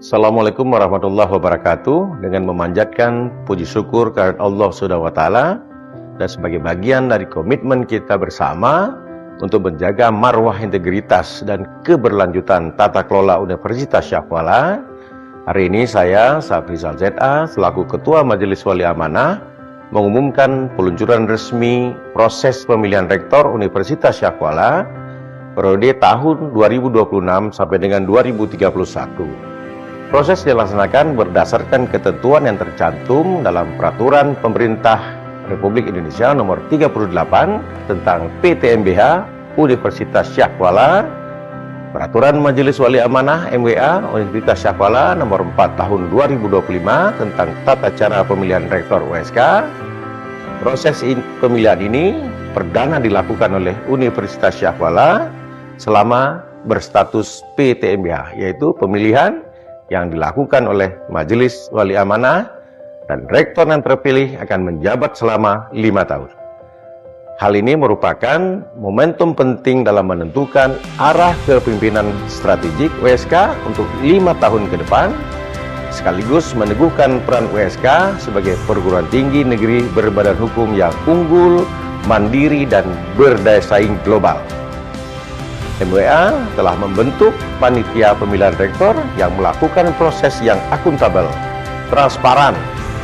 Assalamualaikum warahmatullahi wabarakatuh. Dengan memanjatkan puji syukur kehadirat Allah Subhanahu wa taala dan sebagai bagian dari komitmen kita bersama untuk menjaga marwah, integritas dan keberlanjutan tata kelola Universitas Syahkuala, hari ini saya, Safrizal ZA, selaku Ketua Majelis Wali Amanah, mengumumkan peluncuran resmi proses pemilihan Rektor Universitas Syahkuala periode tahun 2026 sampai dengan 2031. Proses dilaksanakan berdasarkan ketentuan yang tercantum dalam Peraturan Pemerintah Republik Indonesia Nomor 38 tentang PTMBH Universitas Syahkuala, Peraturan Majelis Wali Amanah MWA Universitas Syahkuala Nomor 4 Tahun 2025 tentang Tata Cara Pemilihan Rektor USK. Proses pemilihan ini perdana dilakukan oleh Universitas Syahkuala selama berstatus PTMBH, yaitu pemilihan yang dilakukan oleh Majelis Wali Amanah, dan rektor yang terpilih akan menjabat selama 5 tahun. Hal ini merupakan momentum penting dalam menentukan arah kepemimpinan strategik USK untuk 5 tahun ke depan, sekaligus meneguhkan peran USK sebagai perguruan tinggi negeri berbadan hukum yang unggul, mandiri, dan berdaya saing global. MWA telah membentuk panitia pemilihan rektor yang melakukan proses yang akuntabel, transparan,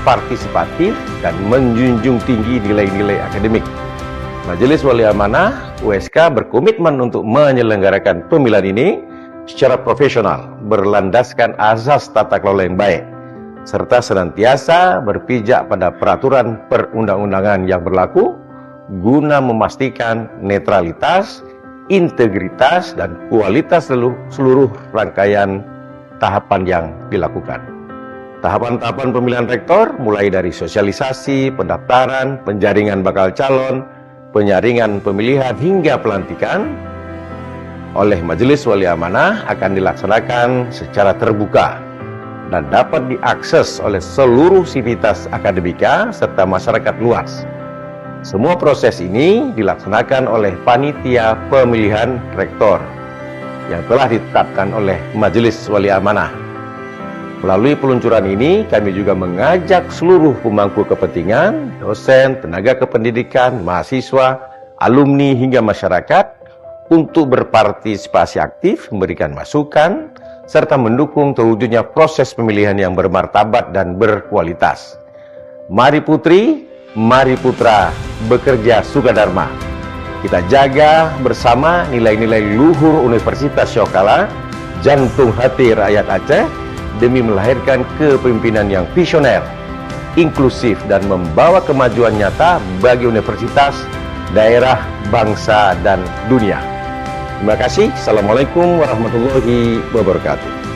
partisipatif, dan menjunjung tinggi nilai-nilai akademik. Majelis Wali Amanah USK berkomitmen untuk menyelenggarakan pemilihan ini secara profesional, berlandaskan azas tata kelola yang baik, serta senantiasa berpijak pada peraturan perundang-undangan yang berlaku guna memastikan netralitas, integritas, dan kualitas seluruh rangkaian tahapan yang dilakukan. Tahapan-tahapan pemilihan rektor mulai dari sosialisasi, pendaftaran, penjaringan bakal calon, penyaringan pemilihan hingga pelantikan oleh Majelis Wali Amanah akan dilaksanakan secara terbuka dan dapat diakses oleh seluruh sivitas akademika serta masyarakat luas. Semua proses ini dilaksanakan oleh panitia pemilihan rektor yang telah ditetapkan oleh Majelis Wali Amanah. Melalui peluncuran ini, kami juga mengajak seluruh pemangku kepentingan, dosen, tenaga kependidikan, mahasiswa, alumni, hingga masyarakat untuk berpartisipasi aktif, memberikan masukan, serta mendukung terwujudnya proses pemilihan yang bermartabat dan berkualitas. Mari putri, mari putra, bekerja sukadharma. Kita jaga bersama nilai-nilai luhur Universitas Syahkuala, jantung hati rakyat Aceh, demi melahirkan kepemimpinan yang visioner, inklusif, dan membawa kemajuan nyata bagi universitas, daerah, bangsa, dan dunia. Terima kasih. Assalamualaikum warahmatullahi wabarakatuh.